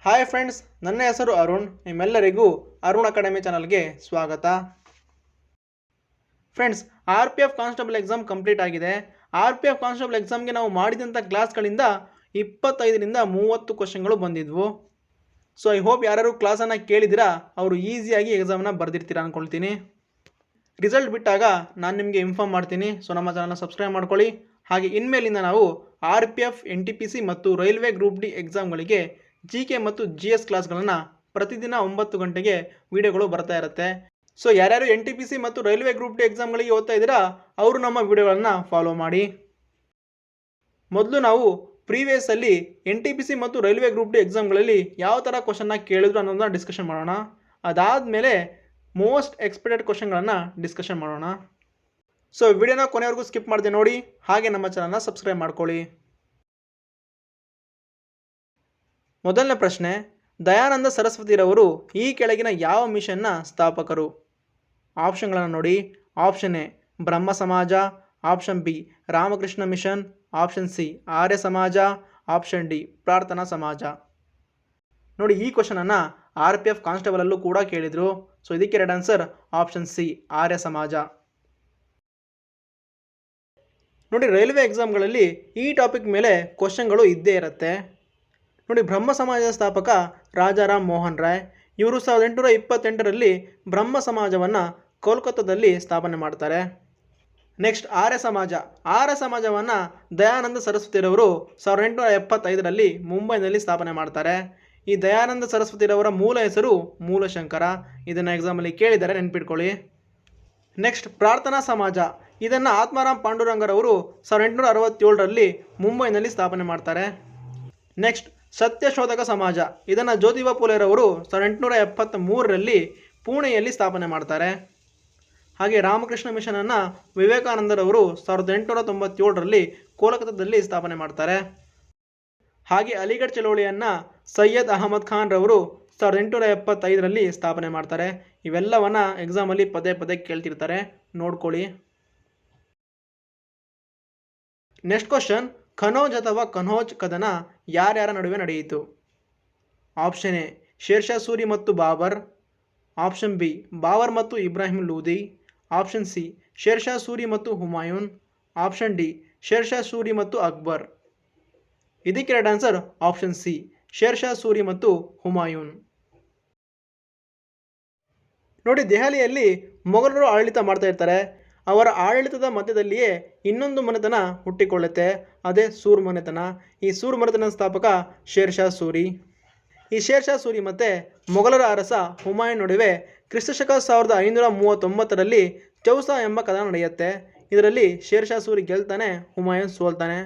Hi friends, ನನ್ನ ಹೆಸರು ಅರುಣ್. ನಿಮ್ಮೆಲ್ಲರಿಗೂ ಅರುಣ್ ಅಕಾಡೆಮಿ ಚಾನಲ್ಗೆ ಸ್ವಾಗತ. Friends, RPF constable exam complete ಆಗಿದೆ. RPF ಕಾನ್ಸ್ಟೇಬಲ್ ಎಕ್ಸಾಮ್ಗೆ ನಾವು ಮಾಡಿದಂಥ ಕ್ಲಾಸ್ಗಳಿಂದ 25ರಿಂದ 30 ಕ್ವಶನ್ಗಳು ಬಂದಿದ್ವು. ಸೊ ಐ ಹೋಪ್ ಯಾರು ಕ್ಲಾಸನ್ನು ಕೇಳಿದಿರಾ ಅವರು ಈಸಿಯಾಗಿ ಎಕ್ಸಾಮನ್ನು ಬರೆದಿರ್ತೀರಾ ಅಂದ್ಕೊಳ್ತೀನಿ. ರಿಸಲ್ಟ್ ಬಿಟ್ಟಾಗ ನಾನು ನಿಮಗೆ ಇನ್ಫಾರ್ಮ್ ಮಾಡ್ತೀನಿ. ಸೊ ನಮ್ಮ ಚಾನಲ್ನ ಸಬ್ಸ್ಕ್ರೈಬ್ ಮಾಡ್ಕೊಳ್ಳಿ. ಹಾಗೆ ಇನ್ಮೇಲಿಂದ ನಾವು RPF, NTPC ಮತ್ತು ರೈಲ್ವೆ ಗ್ರೂಪ್ ಡಿ ಎಕ್ಸಾಮ್ಗಳಿಗೆ GK ಮತ್ತು GS ಕ್ಲಾಸ್ಗಳನ್ನು ಪ್ರತಿದಿನ 9 ಗಂಟೆಗೆ ವಿಡಿಯೋಗಳು ಬರ್ತಾ ಇರುತ್ತೆ. ಸೊ ಯಾರ್ಯಾರು NTPC ಮತ್ತು ರೈಲ್ವೆ ಗ್ರೂಪ್ ಡಿ ಎಕ್ಸಾಮ್ಗಳಿಗೆ ಓದ್ತಾ ಇದ್ದೀರಾ ಅವರು ನಮ್ಮ ವಿಡಿಯೋಗಳನ್ನು ಫಾಲೋ ಮಾಡಿ. ಮೊದಲು ನಾವು ಪ್ರೀವಿಯಸ್ಸಲ್ಲಿ NTPC ಮತ್ತು ರೈಲ್ವೆ ಗ್ರೂಪ್ ಡಿ ಎಕ್ಸಾಮ್ಗಳಲ್ಲಿ ಯಾವ ಥರ ಕ್ವಶನ್ನ ಕೇಳಿದ್ರು ಅನ್ನೋದನ್ನ ಡಿಸ್ಕಷನ್ ಮಾಡೋಣ. ಅದಾದಮೇಲೆ ಮೋಸ್ಟ್ ಎಕ್ಸ್ಪೆಕ್ಟೆಡ್ ಕ್ವಶನ್ಗಳನ್ನು ಡಿಸ್ಕಷನ್ ಮಾಡೋಣ. ಸೊ ವಿಡಿಯೋನ ಕೊನೆವರೆಗೂ ಸ್ಕಿಪ್ ಮಾಡದೆ ನೋಡಿ, ಹಾಗೆ ನಮ್ಮ ಚಾನಲ್ನ ಸಬ್ಸ್ಕ್ರೈಬ್ ಮಾಡ್ಕೊಳ್ಳಿ. ಮೊದಲನೇ ಪ್ರಶ್ನೆ, ದಯಾನಂದ ಸರಸ್ವತಿರವರು ಈ ಕೆಳಗಿನ ಯಾವ ಮಿಷನ್ನ ಸ್ಥಾಪಕರು? ಆಪ್ಷನ್ಗಳನ್ನು ನೋಡಿ. Option A Brahmo Samaj, option B Ramakrishna Mission, option C Arya Samaj, option D ಪ್ರಾರ್ಥನಾ ಸಮಾಜ. ನೋಡಿ, ಈ ಕ್ವಶನನ್ನು RPF ಕಾನ್ಸ್ಟೇಬಲಲ್ಲೂ ಕೂಡ ಕೇಳಿದರು. ಸೊ ಇದಕ್ಕೆ right answer option C Arya ಸಮಾಜ. ನೋಡಿ, ರೈಲ್ವೆ ಎಕ್ಸಾಮ್ಗಳಲ್ಲಿ ಈ ಟಾಪಿಕ್ ಮೇಲೆ ಕ್ವಶನ್ಗಳು ಇದ್ದೇ ಇರುತ್ತೆ. ನೋಡಿ, ಬ್ರಹ್ಮ ಸಮಾಜದ ಸ್ಥಾಪಕ ರಾಜಾರಾಮ್ ಮೋಹನ್ ರಾಯ್. ಇವರು 1828ರಲ್ಲಿ ಬ್ರಹ್ಮ ಸಮಾಜವನ್ನು ಕೋಲ್ಕತ್ತಾದಲ್ಲಿ ಸ್ಥಾಪನೆ ಮಾಡ್ತಾರೆ. ನೆಕ್ಸ್ಟ್ ಆರ್ಯ ಸಮಾಜವನ್ನು ದಯಾನಂದ ಸರಸ್ವತಿರವರು 1875ರಲ್ಲಿ ಮುಂಬೈನಲ್ಲಿ ಸ್ಥಾಪನೆ ಮಾಡ್ತಾರೆ. ಈ ದಯಾನಂದ ಸರಸ್ವತಿರವರ ಮೂಲ ಹೆಸರು ಮೂಲಶಂಕರ. ಇದನ್ನು ಎಕ್ಸಾಮಲ್ಲಿ ಕೇಳಿದರೆ ನೆನ್ಪಿಟ್ಕೊಳ್ಳಿ. ನೆಕ್ಸ್ಟ್ ಪ್ರಾರ್ಥನಾ ಸಮಾಜ, ಇದನ್ನು ಆತ್ಮಾರಾಮ್ ಪಾಂಡುರಂಗರವರು 1867ರಲ್ಲಿ ಮುಂಬೈನಲ್ಲಿ ಸ್ಥಾಪನೆ ಮಾಡ್ತಾರೆ. ನೆಕ್ಸ್ಟ್ ಸತ್ಯಶೋಧಕ ಸಮಾಜ, ಇದನ್ನು ಜ್ಯೋತಿಬಾ ಫುಲೆರವರು 1873ರಲ್ಲಿ ಪುಣೆಯಲ್ಲಿ ಸ್ಥಾಪನೆ ಮಾಡ್ತಾರೆ. ಹಾಗೆ ರಾಮಕೃಷ್ಣ ಮಿಷನನ್ನು ವಿವೇಕಾನಂದರವರು 1897ರಲ್ಲಿ ಕೋಲ್ಕತ್ತಾದಲ್ಲಿ ಸ್ಥಾಪನೆ ಮಾಡ್ತಾರೆ. ಹಾಗೆ ಅಲಿಗಢ್ ಚಳವಳಿಯನ್ನು ಸೈಯದ್ ಅಹಮದ್ ಖಾನ್ ರವರು 1875ರಲ್ಲಿ ಸ್ಥಾಪನೆ ಮಾಡ್ತಾರೆ. ಇವೆಲ್ಲವನ್ನ ಎಕ್ಸಾಮಲ್ಲಿ ಪದೇ ಪದೇ ಕೇಳ್ತಿರ್ತಾರೆ, ನೋಡ್ಕೊಳ್ಳಿ. ನೆಕ್ಸ್ಟ್ ಕ್ವಶನ್, ಕನೌಜ್ ಅಥವಾ ಕನೌಜ್ ಕದನ ಯಾರ್ಯಾರ ನಡುವೆ ನಡೆಯಿತು? ಆಪ್ಷನ್ ಎ ಶೇರ್ಷಾ ಸೂರಿ ಮತ್ತು ಬಾಬರ್, ಆಪ್ಷನ್ ಬಿ ಬಾಬರ್ ಮತ್ತು ಇಬ್ರಾಹಿಂ ಲೂದಿ, ಆಪ್ಷನ್ ಸಿ ಶೇರ್ಷಾ ಸೂರಿ ಮತ್ತು ಹುಮಾಯೂನ್, ಆಪ್ಷನ್ ಡಿ ಶೇರ್ಷಾ ಸೂರಿ ಮತ್ತು ಅಕ್ಬರ್. ಇದಕ್ಕೆ right answer option C Sher Shah Suri ಮತ್ತು ಹುಮಾಯೂನ್. ನೋಡಿ, ದೆಹಲಿಯಲ್ಲಿ ಮೊಘಲರು ಆಡಳಿತ ಮಾಡ್ತಾ ಇರ್ತಾರೆ. ಅವರ ಆಡಳಿತದ ಮಧ್ಯದಲ್ಲಿಯೇ ಇನ್ನೊಂದು ಮನೆತನ ಹುಟ್ಟಿಕೊಳ್ಳುತ್ತೆ, ಅದೇ ಸೂರ್ ಮನೆತನ. ಈ ಸೂರ್ ಮನೆತನದ ಸ್ಥಾಪಕ ಶೇರ್ಷಾ ಸೂರಿ. ಈ ಶೇರ್ಷಾ ಸೂರಿ ಮತ್ತು ಮೊಘಲರ ಅರಸ ಹುಮಾಯೂನ್ ನಡುವೆ ಕ್ರಿಸ್ತಶಕ 1539ರಲ್ಲಿ ಚೌಸಾ ಎಂಬ ಕದನ ನಡೆಯುತ್ತೆ. ಇದರಲ್ಲಿ ಶೇರ್ಷಾ ಸೂರಿ ಗೆಲ್ತಾನೆ, ಹುಮಾಯೂನ್ ಸೋಲ್ತಾನೆ.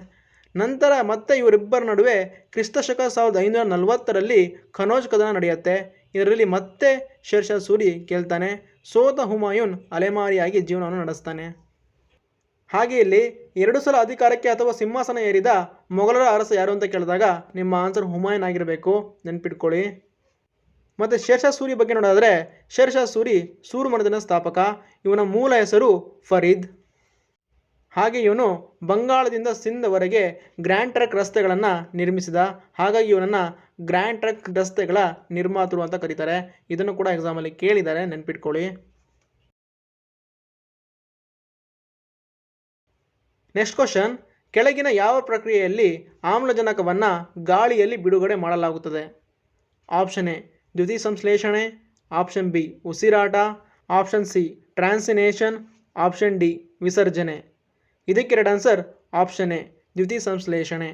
ನಂತರ ಮತ್ತೆ ಇವರಿಬ್ಬರ ನಡುವೆ ಕ್ರಿಸ್ತಶಕ 1540ರಲ್ಲಿ ಕನೌಜ್ ಕದನ ನಡೆಯುತ್ತೆ. ಇದರಲ್ಲಿ ಮತ್ತೆ ಶೇರ್ಷಾ ಸೂರಿ ಗೆಲ್ತಾನೆ. ಸೋತ ಹುಮಾಯೂನ್ ಅಲೆಮಾರಿಯಾಗಿ ಜೀವನವನ್ನು ನಡೆಸ್ತಾನೆ. ಹಾಗೆ ಇಲ್ಲಿ 2 ಸಲ ಅಧಿಕಾರಕ್ಕೆ ಅಥವಾ ಸಿಂಹಾಸನ ಏರಿದ ಮೊಘಲರ ಅರಸ ಯಾರು ಅಂತ ಕೇಳಿದಾಗ ನಿಮ್ಮ ಆನ್ಸರ್ ಹುಮಾಯೂನ್ ಆಗಿರಬೇಕು, ನೆನ್ಪಿಟ್ಕೊಳ್ಳಿ. ಮತ್ತು ಶೇರ್ಷಾ ಸೂರಿ ಬಗ್ಗೆ ನೋಡೋದಾದರೆ, ಶೇರ್ಷಾ ಸೂರಿ ಸೂರ್ ಮನೆತನದ ಸ್ಥಾಪಕ. ಇವನ ಮೂಲ ಹೆಸರು ಫರೀದ್. ಹಾಗೆ ಇವನು ಬಂಗಾಳದಿಂದ ಸಿಂಧ್ವರೆಗೆ ಗ್ರ್ಯಾಂಡ್ ಟ್ರಕ್ ರಸ್ತೆಗಳನ್ನು ನಿರ್ಮಿಸಿದ. ಹಾಗಾಗಿ ಇವನನ್ನು ಗ್ರ್ಯಾಂಡ್ ಟ್ರಕ್ ರಸ್ತೆಗಳ ನಿರ್ಮಾತೃ ಅಂತ ಕರೀತಾರೆ. ಇದನ್ನು ಕೂಡ ಎಕ್ಸಾಮಲ್ಲಿ ಕೇಳಿದ್ದಾರೆ, ನೆನ್ಪಿಟ್ಕೊಳ್ಳಿ. ನೆಕ್ಸ್ಟ್ ಕ್ವಶನ್, ಕೆಳಗಿನ ಯಾವ ಪ್ರಕ್ರಿಯೆಯಲ್ಲಿ ಆಮ್ಲಜನಕವನ್ನು ಗಾಳಿಯಲ್ಲಿ ಬಿಡುಗಡೆ ಮಾಡಲಾಗುತ್ತದೆ? ಆಪ್ಷನ್ ಎ ದ್ಯುತಿ ಸಂಶ್ಲೇಷಣೆ, ಆಪ್ಷನ್ ಬಿ ಉಸಿರಾಟ, option C transpiration, option D ವಿಸರ್ಜನೆ. ಇದಕ್ಕೆ ರೈಟ್ ಆನ್ಸರ್ ಆಪ್ಷನ್ ಎ ದ್ಯುತಿ ಸಂಶ್ಲೇಷಣೆ.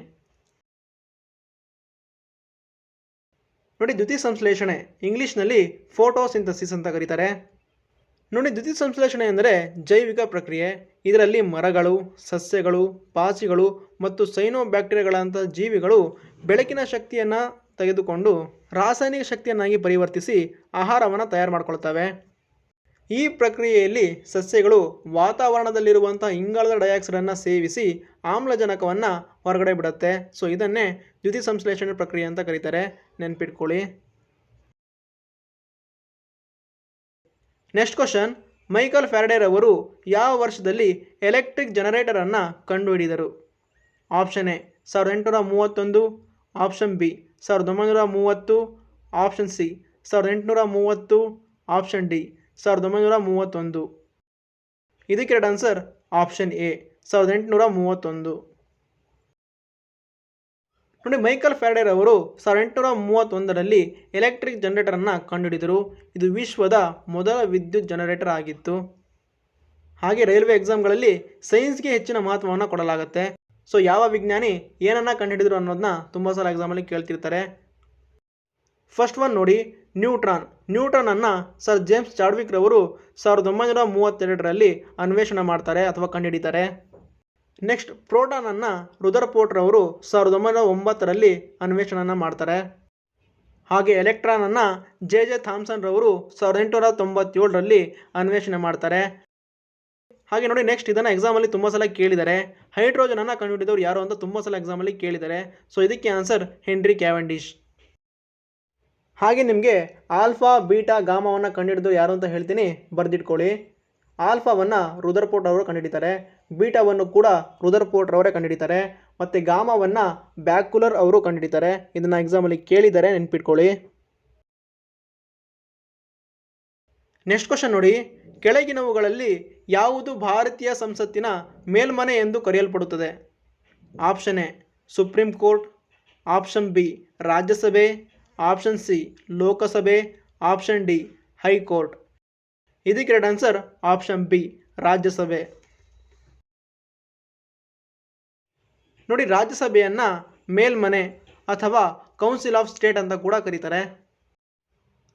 ನೋಡಿ, ದ್ಯುತಿ ಸಂಶ್ಲೇಷಣೆ ಇಂಗ್ಲೀಷ್ನಲ್ಲಿ ಫೋಟೋಸಿಂಥಸಿಸ್ ಅಂತ ಕರೀತಾರೆ. ನೋಡಿ, ದ್ಯುತಿ ಸಂಶ್ಲೇಷಣೆ ಎಂದರೆ ಜೈವಿಕ ಪ್ರಕ್ರಿಯೆ. ಇದರಲ್ಲಿ ಮರಗಳು, ಸಸ್ಯಗಳು, ಪಾಚಿಗಳು ಮತ್ತು ಸೈನೋಬ್ಯಾಕ್ಟೀರಿಯಾಗಳಂಥ ಜೀವಿಗಳು ಬೆಳಕಿನ ಶಕ್ತಿಯನ್ನು ತೆಗೆದುಕೊಂಡು ರಾಸಾಯನಿಕ ಶಕ್ತಿಯನ್ನಾಗಿ ಪರಿವರ್ತಿಸಿ ಆಹಾರವನ್ನು ತಯಾರು ಮಾಡ್ಕೊಳ್ತವೆ. ಈ ಪ್ರಕ್ರಿಯೆಯಲ್ಲಿ ಸಸ್ಯಗಳು ವಾತಾವರಣದಲ್ಲಿರುವಂಥ ಇಂಗಾಲದ ಡೈಆಕ್ಸೈಡನ್ನು ಸೇವಿಸಿ ಆಮ್ಲಜನಕವನ್ನು ಹೊರಗಡೆ ಬಿಡುತ್ತೆ. ಸೊ ಇದನ್ನೇ ದ್ಯುತಿ ಸಂಶ್ಲೇಷಣೆ ಪ್ರಕ್ರಿಯೆ ಅಂತ ಕರೀತಾರೆ, ನೆನ್ಪಿಟ್ಕೊಳ್ಳಿ. ನೆಕ್ಸ್ಟ್ ಕ್ವಶನ್, ಮೈಕಲ್ ಫ್ಯಾರಡೇರವರು ಯಾವ ವರ್ಷದಲ್ಲಿ ಎಲೆಕ್ಟ್ರಿಕ್ ಜನರೇಟರನ್ನು ಕಂಡುಹಿಡಿದರು? Option A 1831, option B 1930, option C 1830, option D 1931. ಇದಕ್ಕೆ ಎರಡು ಆನ್ಸರ್ ಆಪ್ಷನ್ ಎ 1831. ನೋಡಿ, ಮೈಕಲ್ ಫ್ಯಾರಡೆ ಅವರು 1831ರಲ್ಲಿ ಎಲೆಕ್ಟ್ರಿಕ್ ಜನರೇಟರನ್ನು ಕಂಡುಹಿಡಿದರು. ಇದು ವಿಶ್ವದ ಮೊದಲ ವಿದ್ಯುತ್ ಜನರೇಟರ್ ಆಗಿತ್ತು. ಹಾಗೆ ರೈಲ್ವೆ ಎಕ್ಸಾಮ್ಗಳಲ್ಲಿ ಸೈನ್ಸ್ಗೆ ಹೆಚ್ಚಿನ ಮಹತ್ವವನ್ನು ಕೊಡಲಾಗುತ್ತೆ. ಸೊ ಯಾವ ವಿಜ್ಞಾನಿ ಏನನ್ನ ಕಂಡುಹಿಡಿದ್ರು ಅನ್ನೋದನ್ನ ತುಂಬ ಸಲ ಎಕ್ಸಾಮಲ್ಲಿ ಕೇಳ್ತಿರ್ತಾರೆ. ಫಸ್ಟ್ ಒನ್ ನೋಡಿ, ನ್ಯೂಟ್ರಾನ್ ಅನ್ನು ಸರ್ ಜೇಮ್ಸ್ ಚಾಡ್ವಿಕ್ ರವರು 1932ರಲ್ಲಿ ಅನ್ವೇಷಣೆ ಮಾಡ್ತಾರೆ ಅಥವಾ ಕಂಡುಹಿಡಿತಾರೆ. ನೆಕ್ಸ್ಟ್, ಪ್ರೋಟಾನ್ ಅನ್ನು ರುದರ್ಫೋರ್ಡ್ ರವರು 1909ರಲ್ಲಿ ಅನ್ವೇಷಣೆ ಮಾಡ್ತಾರೆ. ಹಾಗೆ ಎಲೆಕ್ಟ್ರಾನ್ ಅನ್ನು ಜೆ ಥಾಮ್ಸನ್ ರವರು 1897ರಲ್ಲಿ ಅನ್ವೇಷಣೆ ಮಾಡ್ತಾರೆ. ಹಾಗೆ ನೋಡಿ, ನೆಕ್ಸ್ಟ್ ಇದನ್ನು ಎಕ್ಸಾಮಲ್ಲಿ ತುಂಬ ಸಲ ಕೇಳಿದ್ದಾರೆ. ಹೈಡ್ರೋಜನನ್ನು ಕಂಡುಹಿಡಿದವರು ಯಾರು ಅಂತ ತುಂಬ ಸಲ ಎಕ್ಸಾಮಲ್ಲಿ ಕೇಳಿದ್ದಾರೆ. ಸೊ ಇದಕ್ಕೆ ಆನ್ಸರ್ ಹೆನ್ರಿ ಕ್ಯಾವೆಂಡಿಶ್. ಹಾಗೆ ನಿಮಗೆ ಆಲ್ಫಾ, ಬೀಟಾ, ಗಾಮಾವನ್ನು ಕಂಡುಹಿಡಿದವರು ಯಾರು ಅಂತ ಹೇಳ್ತೀನಿ, ಬರೆದಿಟ್ಕೊಳ್ಳಿ. ಆಲ್ಫಾವನ್ನು ರುದರ್ಫೋರ್ಡ್ ಅವರು ಕಂಡುಹಿಡಿತಾರೆ, ಬೀಟಾವನ್ನು ಕೂಡ ರುದರ್ಫೋರ್ಡ್ ರವರೇ ಕಂಡುಹಿಡಿತಾರೆ, ಮತ್ತು ಗಾಮಾವನ್ನು ಬ್ಯಾಕುಲರ್ ಅವರು ಕಂಡುಹಿಡಿತಾರೆ. ಇದನ್ನು ಎಕ್ಸಾಮಲ್ಲಿ ಕೇಳಿದ್ದಾರೆ, ನೆನ್ಪಿಟ್ಕೊಳ್ಳಿ. ನೆಕ್ಸ್ಟ್ ಕ್ವಶನ್ ನೋಡಿ, ಕೆಳಗಿನವುಗಳಲ್ಲಿ ಯಾವುದು ಭಾರತೀಯ ಸಂಸತ್ತಿನ ಮೇಲ್ಮನೆ ಎಂದು ಕರೆಯಲ್ಪಡುತ್ತದೆ? Option A supreme court, option B ರಾಜ್ಯಸಭೆ, ಆಪ್ಷನ್ ಸಿ ಲೋಕಸಭೆ, ಆಪ್ಷನ್ ಡಿ ಹೈಕೋರ್ಟ್. ಇದಕ್ಕೆ ಎರಡು ಆನ್ಸರ್ ಆಪ್ಷನ್ ಬಿ ರಾಜ್ಯಸಭೆ. ನೋಡಿ, ರಾಜ್ಯಸಭೆಯನ್ನು ಮೇಲ್ಮನೆ ಅಥವಾ ಕೌನ್ಸಿಲ್ ಆಫ್ ಸ್ಟೇಟ್ ಅಂತ ಕೂಡ ಕರೀತಾರೆ.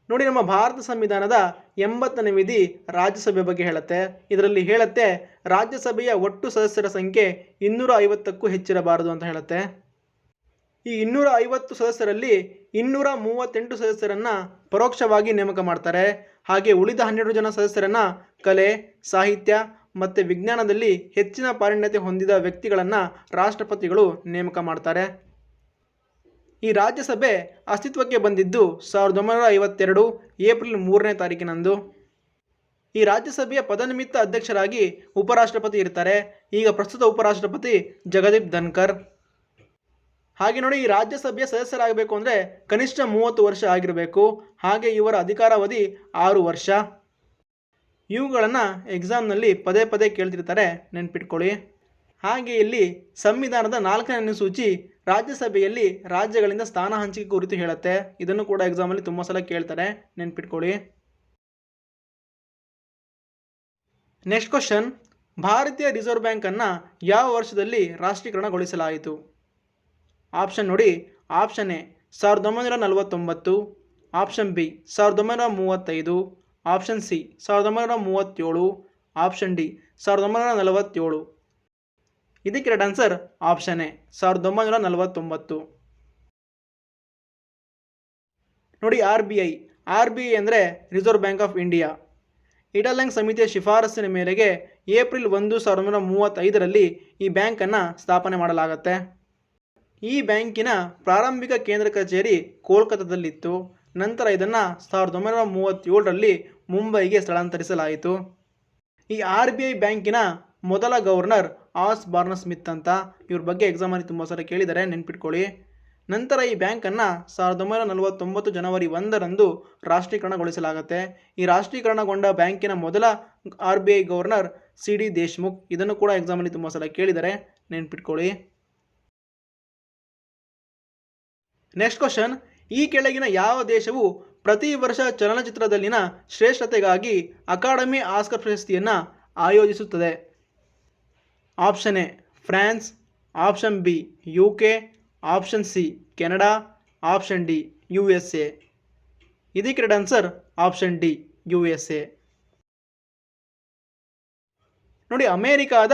ನೋಡಿ, ನಮ್ಮ ಭಾರತ ಸಂವಿಧಾನದ 80ನೇ ವಿಧಿ ರಾಜ್ಯಸಭೆ ಬಗ್ಗೆ ಹೇಳುತ್ತೆ. ಇದರಲ್ಲಿ ಹೇಳುತ್ತೆ, ರಾಜ್ಯಸಭೆಯ ಒಟ್ಟು ಸದಸ್ಯರ ಸಂಖ್ಯೆ 250ಕ್ಕೂ ಹೆಚ್ಚಿರಬಾರದು ಅಂತ ಹೇಳುತ್ತೆ. ಈ 250 ಸದಸ್ಯರಲ್ಲಿ 238 ಸದಸ್ಯರನ್ನು ಪರೋಕ್ಷವಾಗಿ ನೇಮಕ ಮಾಡ್ತಾರೆ. ಹಾಗೆ ಉಳಿದ 12 ಜನ ಸದಸ್ಯರನ್ನು ಕಲೆ, ಸಾಹಿತ್ಯ ಮತ್ತು ವಿಜ್ಞಾನದಲ್ಲಿ ಹೆಚ್ಚಿನ ಪಾರಂಗತ್ಯ ಹೊಂದಿದ ವ್ಯಕ್ತಿಗಳನ್ನು ರಾಷ್ಟ್ರಪತಿಗಳು ನೇಮಕ ಮಾಡ್ತಾರೆ. ಈ ರಾಜ್ಯಸಭೆ ಅಸ್ತಿತ್ವಕ್ಕೆ ಬಂದಿದ್ದು 1952 ಏಪ್ರಿಲ್ 3ನೇ ತಾರೀಕಿನಂದು. ಈ ರಾಜ್ಯಸಭೆಯ ಪದನಿಮಿತ್ತ ಅಧ್ಯಕ್ಷರಾಗಿ ಉಪರಾಷ್ಟ್ರಪತಿ ಇರ್ತಾರೆ. ಈಗ ಪ್ರಸ್ತುತ ಉಪರಾಷ್ಟ್ರಪತಿ ಜಗದೀಪ್ ಧನ್ಕರ್. ಹಾಗೆ ನೋಡಿ, ಈ ರಾಜ್ಯಸಭೆಯ ಸದಸ್ಯರಾಗಬೇಕು ಅಂದರೆ ಕನಿಷ್ಠ 30 ವರ್ಷ ಆಗಿರಬೇಕು. ಹಾಗೆ ಇವರ ಅಧಿಕಾರಾವಧಿ 6 ವರ್ಷ. ಇವುಗಳನ್ನು ಎಕ್ಸಾಮ್ನಲ್ಲಿ ಪದೇ ಪದೇ ಕೇಳ್ತಿರ್ತಾರೆ, ನೆನ್ಪಿಟ್ಕೊಳ್ಳಿ. ಹಾಗೆ ಇಲ್ಲಿ ಸಂವಿಧಾನದ 4ನೇ ಅನುಸೂಚಿ ರಾಜ್ಯಸಭೆಯಲ್ಲಿ ರಾಜ್ಯಗಳಿಂದ ಸ್ಥಾನ ಹಂಚಿಕೆ ಕುರಿತು ಹೇಳುತ್ತೆ. ಇದನ್ನು ಕೂಡ ಎಕ್ಸಾಮಲ್ಲಿ ತುಂಬ ಸಲ ಕೇಳ್ತಾರೆ, ನೆನ್ಪಿಟ್ಕೊಳ್ಳಿ. ನೆಕ್ಸ್ಟ್ ಕ್ವಶನ್, ಭಾರತೀಯ ರಿಸರ್ವ್ ಬ್ಯಾಂಕನ್ನು ಯಾವ ವರ್ಷದಲ್ಲಿ ರಾಷ್ಟ್ರೀಕರಣಗೊಳಿಸಲಾಯಿತು? ಆಪ್ಷನ್ ನೋಡಿ, option A 1949, option B 1935, option C 1937, option D 1947. ಇದಕ್ಕೆ ಎರಡು ಆನ್ಸರ್ ಆಪ್ಷನ್ ಎ 1949. ನೋಡಿ, ಆರ್ ಬಿ ಐ ಅಂದರೆ ರಿಸರ್ವ್ ಬ್ಯಾಂಕ್ ಆಫ್ ಇಂಡಿಯಾ. ಇಡಲ್ಯಾಂಗ್ ಸಮಿತಿಯ ಶಿಫಾರಸ್ಸಿನ ಮೇರೆಗೆ ಏಪ್ರಿಲ್ 1, 1935ರಲ್ಲಿ ಈ ಬ್ಯಾಂಕನ್ನು ಸ್ಥಾಪನೆ ಮಾಡಲಾಗುತ್ತೆ. ಈ ಬ್ಯಾಂಕಿನ ಪ್ರಾರಂಭಿಕ ಕೇಂದ್ರ ಕಚೇರಿ ಕೋಲ್ಕತ್ತಾದಲ್ಲಿತ್ತು. ನಂತರ ಇದನ್ನು 1937ರಲ್ಲಿ ಮುಂಬೈಗೆ ಸ್ಥಳಾಂತರಿಸಲಾಯಿತು. ಈ ಆರ್ ಬಿ ಐ ಬ್ಯಾಂಕಿನ ಮೊದಲ ಗವರ್ನರ್ ಆಸ್ ಬಾರ್ನ್ ಸ್ಮಿತ್ ಅಂತ. ಇವ್ರ ಬಗ್ಗೆ ಎಕ್ಸಾಮಲ್ಲಿ ತುಂಬ ಸಲ ಕೇಳಿದ್ದಾರೆ, ನೆನ್ಪಿಟ್ಕೊಳ್ಳಿ. ನಂತರ ಈ ಬ್ಯಾಂಕನ್ನು 1949 ಜನವರಿ 1ರಂದು ರಾಷ್ಟ್ರೀಕರಣಗೊಳಿಸಲಾಗುತ್ತೆ. ಈ ರಾಷ್ಟ್ರೀಕರಣಗೊಂಡ ಬ್ಯಾಂಕಿನ ಮೊದಲ R B I governor C D. Deshmukh. ಇದನ್ನು ಕೂಡ ಎಕ್ಸಾಮಲ್ಲಿ ತುಂಬ ಸಲ ಕೇಳಿದ್ದಾರೆ, ನೆನ್ಪಿಟ್ಕೊಳ್ಳಿ. ನೆಕ್ಸ್ಟ್ ಕ್ವಶನ್, ಈ ಕೆಳಗಿನ ಯಾವ ದೇಶವು ಪ್ರತಿ ವರ್ಷ ಚಲನಚಿತ್ರದಲ್ಲಿನ ಶ್ರೇಷ್ಠತೆಗಾಗಿ ಅಕಾಡೆಮಿ ಆಸ್ಕರ್ ಪ್ರಶಸ್ತಿಯನ್ನು ಆಯೋಜಿಸುತ್ತದೆ? Option A France, option B UK, option C Canada, option D USA. ಇದಕ್ಕೆ ಎರಡು ಆನ್ಸರ್ ಆಪ್ಷನ್ ಡಿ USA. ನೋಡಿ, ಅಮೆರಿಕಾದ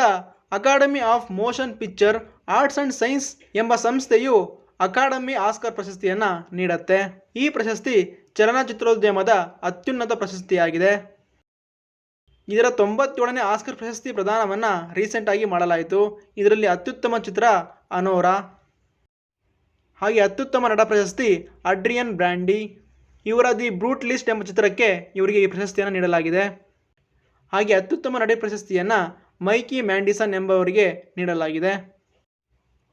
Academy of Motion Picture Arts and Science ಎಂಬ ಸಂಸ್ಥೆಯು ಅಕಾಡೆಮಿ ಆಸ್ಕರ್ ಪ್ರಶಸ್ತಿಯನ್ನು ನೀಡುತ್ತೆ. ಈ ಪ್ರಶಸ್ತಿ ಚಲನಚಿತ್ರೋದ್ಯಮದ ಅತ್ಯುನ್ನತ ಪ್ರಶಸ್ತಿಯಾಗಿದೆ. ಇದರ 97ನೇ ಆಸ್ಕರ್ ಪ್ರಶಸ್ತಿ ಪ್ರದಾನವನ್ನು ರೀಸೆಂಟಾಗಿ ಮಾಡಲಾಯಿತು. ಇದರಲ್ಲಿ ಅತ್ಯುತ್ತಮ ಚಿತ್ರ ಅನೋರಾ, ಹಾಗೆ ಅತ್ಯುತ್ತಮ ನಟ ಪ್ರಶಸ್ತಿ ಅಡ್ರಿಯನ್ ಬ್ರ್ಯಾಂಡಿ. ಇವರ ದಿ ಬ್ರೂಟ್ ಲಿಸ್ಟ್ ಎಂಬ ಚಿತ್ರಕ್ಕೆ ಇವರಿಗೆ ಈ ಪ್ರಶಸ್ತಿಯನ್ನು ನೀಡಲಾಗಿದೆ. ಹಾಗೆ ಅತ್ಯುತ್ತಮ ನಟಿ ಪ್ರಶಸ್ತಿಯನ್ನು ಮೈಕಿ ಮ್ಯಾಂಡಿಸನ್ ಎಂಬವರಿಗೆ ನೀಡಲಾಗಿದೆ.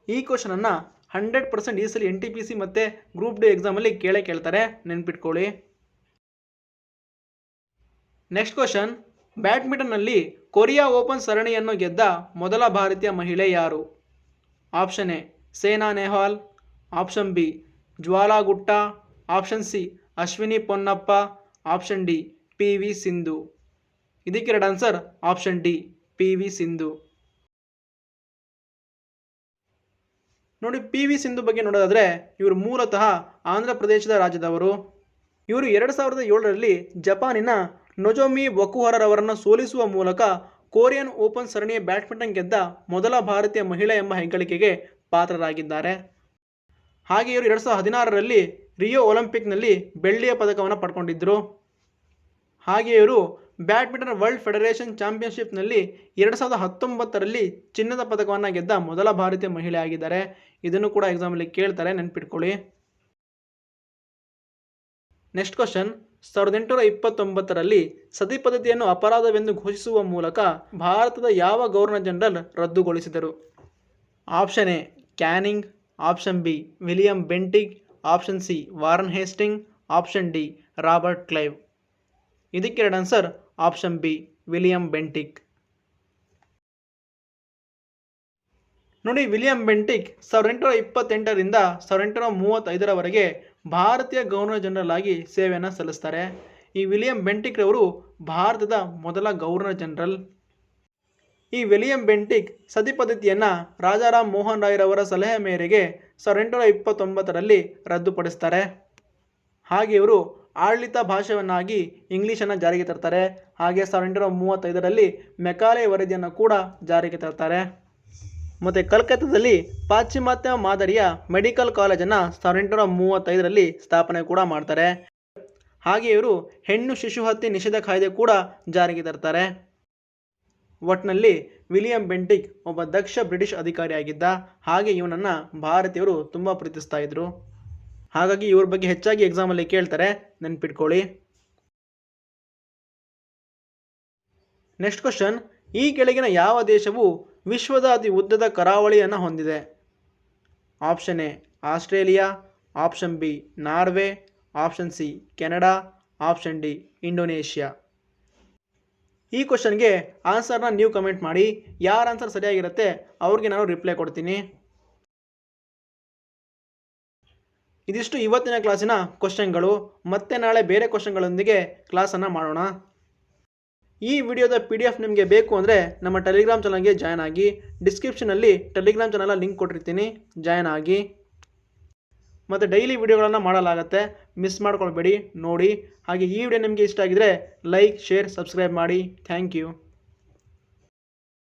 ಈ ಕ್ವಶನನ್ನು 100% ಈ ಸಲ NTPC ಮತ್ತು ಗ್ರೂಪ್ ಡಿ ಎಕ್ಸಾಮಲ್ಲಿ ಕೇಳ್ತಾರೆ, ನೆನ್ಪಿಟ್ಕೊಳ್ಳಿ. ನೆಕ್ಸ್ಟ್ ಕ್ವಶನ್, ಬ್ಯಾಡ್ಮಿಂಟನ್ನಲ್ಲಿ ಕೊರಿಯಾ ಓಪನ್ ಸರಣಿಯನ್ನು ಗೆದ್ದ ಮೊದಲ ಭಾರತೀಯ ಮಹಿಳೆ ಯಾರು? Option A Saina Nehwal, option B Jwala Gutta, option C Ashwini Ponnappa, option D PV Sindhu. ಇದಕ್ಕೆ ಎರಡು answer option D PV Sindhu. ನೋಡಿ, PV ಸಿಂಧು ಬಗ್ಗೆ ನೋಡೋದಾದರೆ ಇವರು ಮೂಲತಃ ಆಂಧ್ರ ಪ್ರದೇಶದ ರಾಜ್ಯದವರು. ಇವರು 2007ರಲ್ಲಿ ಜಪಾನಿನ ನೊಜೊಮಿ ಒಕುಹರರವರನ್ನು ಸೋಲಿಸುವ ಮೂಲಕ ಕೊರಿಯನ್ ಓಪನ್ ಸರಣಿಯ ಬ್ಯಾಡ್ಮಿಂಟನ್ ಗೆದ್ದ ಮೊದಲ ಭಾರತೀಯ ಮಹಿಳೆ ಎಂಬ ಹೆಗ್ಗಳಿಕೆಗೆ ಪಾತ್ರರಾಗಿದ್ದಾರೆ. ಹಾಗೆ ಇವರು 2016ರಲ್ಲಿ ರಿಯೋ ಒಲಿಂಪಿಕ್ನಲ್ಲಿ ಬೆಳ್ಳಿಯ ಪದಕವನ್ನು ಪಡ್ಕೊಂಡಿದ್ದರು. ಹಾಗೆ ಇವರು ಬ್ಯಾಡ್ಮಿಂಟನ್ ವರ್ಲ್ಡ್ ಫೆಡರೇಷನ್ ಚಾಂಪಿಯನ್ಶಿಪ್ನಲ್ಲಿ 2019ರಲ್ಲಿ ಚಿನ್ನದ ಪದಕವನ್ನು ಗೆದ್ದ ಮೊದಲ ಭಾರತೀಯ ಮಹಿಳೆ ಆಗಿದ್ದಾರೆ. ಇದನ್ನು ಕೂಡ ಎಕ್ಸಾಮಲ್ಲಿ ಕೇಳ್ತಾರೆ, ನೆನ್ಪಿಟ್ಕೊಳ್ಳಿ. ನೆಕ್ಸ್ಟ್ ಕ್ವಶನ್, 1829ರಲ್ಲಿ ಸತಿ ಪದ್ಧತಿಯನ್ನು ಅಪರಾಧವೆಂದು ಘೋಷಿಸುವ ಮೂಲಕ ಭಾರತದ ಯಾವ ಗವರ್ನರ್ ಜನರಲ್ ರದ್ದುಗೊಳಿಸಿದರು? Option A Canning, option B William Bentinck, option C Warren Hasting, option D Robert Clive. ಇದಕ್ಕೆ ಎರಡು answer option B William Bentinck. ನೋಡಿ, ವಿಲಿಯಂ ಬೆಂಟಿಕ್ 1828ರಿಂದ 1835ರವರೆಗೆ ಭಾರತೀಯ ಗವರ್ನರ್ ಜನರಲ್ ಆಗಿ ಸೇವೆಯನ್ನು ಸಲ್ಲಿಸ್ತಾರೆ. ಈ ವಿಲಿಯಂ ಬೆಂಟಿಕ್ ರವರು ಭಾರತದ ಮೊದಲ ಗವರ್ನರ್ ಜನರಲ್. ಈ ವಿಲಿಯಂ ಬೆಂಟಿಕ್ ಸತಿ ಪದ್ಧತಿಯನ್ನು ರಾಜಾರಾಮ್ ಮೋಹನ್ ರಾಯ್ರವರ ಸಲಹೆ ಮೇರೆಗೆ 1829ರಲ್ಲಿ ರದ್ದುಪಡಿಸ್ತಾರೆ. ಹಾಗೆ ಇವರು ಆಡಳಿತ ಭಾಷೆಯನ್ನಾಗಿ ಇಂಗ್ಲೀಷನ್ನು ಜಾರಿಗೆ ತರ್ತಾರೆ. ಹಾಗೆ 1835ರಲ್ಲಿ ಮೆಕಾಲೆ ವರದಿಯನ್ನು ಕೂಡ ಜಾರಿಗೆ ತರ್ತಾರೆ. ಮತ್ತು ಕಲ್ಕತ್ತಾದಲ್ಲಿ ಪಾಶ್ಚಿಮಾತ್ಯ ಮಾದರಿಯ ಮೆಡಿಕಲ್ ಕಾಲೇಜನ್ನು 1835ರಲ್ಲಿ ಸ್ಥಾಪನೆ ಕೂಡ ಮಾಡ್ತಾರೆ. ಹಾಗೆ ಇವರು ಹೆಣ್ಣು ಶಿಶು ಹತ್ಯೆ ನಿಷೇಧ ಕಾಯ್ದೆ ಕೂಡ ಜಾರಿಗೆ ತರ್ತಾರೆ. ಒಟ್ಟಿನಲ್ಲಿ ವಿಲಿಯಂ ಬೆಂಟಿಕ್ ಒಬ್ಬ ದಕ್ಷ ಬ್ರಿಟಿಷ್ ಅಧಿಕಾರಿಯಾಗಿದ್ದ. ಹಾಗೆ ಇವನನ್ನು ಭಾರತೀಯರು ತುಂಬ ಪ್ರೀತಿಸ್ತಾ ಇದ್ರು. ಹಾಗಾಗಿ ಇವ್ರ ಬಗ್ಗೆ ಹೆಚ್ಚಾಗಿ ಎಕ್ಸಾಮಲ್ಲಿ ಕೇಳ್ತಾರೆ, ನೆನ್ಪಿಟ್ಕೊಳ್ಳಿ. ನೆಕ್ಸ್ಟ್ ಕ್ವಶನ್, ಈ ಕೆಳಗಿನ ಯಾವ ದೇಶವು ವಿಶ್ವದ ಅತಿ ಉದ್ದದ ಕರಾವಳಿಯನ್ನು ಹೊಂದಿದೆ? Option A Australia, option B Norway, option C Canada, option D Indonesia. ಈ ಕ್ವಶನ್ಗೆ ಆನ್ಸರ್ನ ನೀವು ಕಮೆಂಟ್ ಮಾಡಿ. ಯಾರ ಆನ್ಸರ್ ಸರಿಯಾಗಿರುತ್ತೆ ಅವ್ರಿಗೆ ನಾನು ರಿಪ್ಲೈ ಕೊಡ್ತೀನಿ. ಇದಿಷ್ಟು ಇವತ್ತಿನ ಕ್ಲಾಸಿನ ಕ್ವಶನ್ಗಳು. ಮತ್ತೆ ನಾಳೆ ಬೇರೆ ಕ್ವಶನ್ಗಳೊಂದಿಗೆ ಕ್ಲಾಸನ್ನು ಮಾಡೋಣ. ಈ ವಿಡಿಯೋದ PDF ನಿಮಗೆ ಬೇಕು ಅಂದರೆ ನಮ್ಮ ಟೆಲಿಗ್ರಾಮ್ ಚಾನಲ್ಗೆ ಜಾಯ್ನ್ ಆಗಿ. ಡಿಸ್ಕ್ರಿಪ್ಷನಲ್ಲಿ ಟೆಲಿಗ್ರಾಮ್ ಚಾನಲ್ ಲಿಂಕ್ ಕೊಟ್ಟಿರ್ತೀನಿ, ಜಾಯ್ನ್ ಆಗಿ. ಮತ್ತು ಡೈಲಿ ವಿಡಿಯೋಗಳನ್ನು ಮಾಡಲಾಗುತ್ತೆ, ಮಿಸ್ ಮಾಡ್ಕೊಳ್ಬೇಡಿ, ನೋಡಿ. ಹಾಗೆ ಈ ವಿಡಿಯೋ ನಿಮಗೆ ಇಷ್ಟ ಆಗಿದರೆ ಲೈಕ್, ಶೇರ್, ಸಬ್ಸ್ಕ್ರೈಬ್ ಮಾಡಿ. Thank you.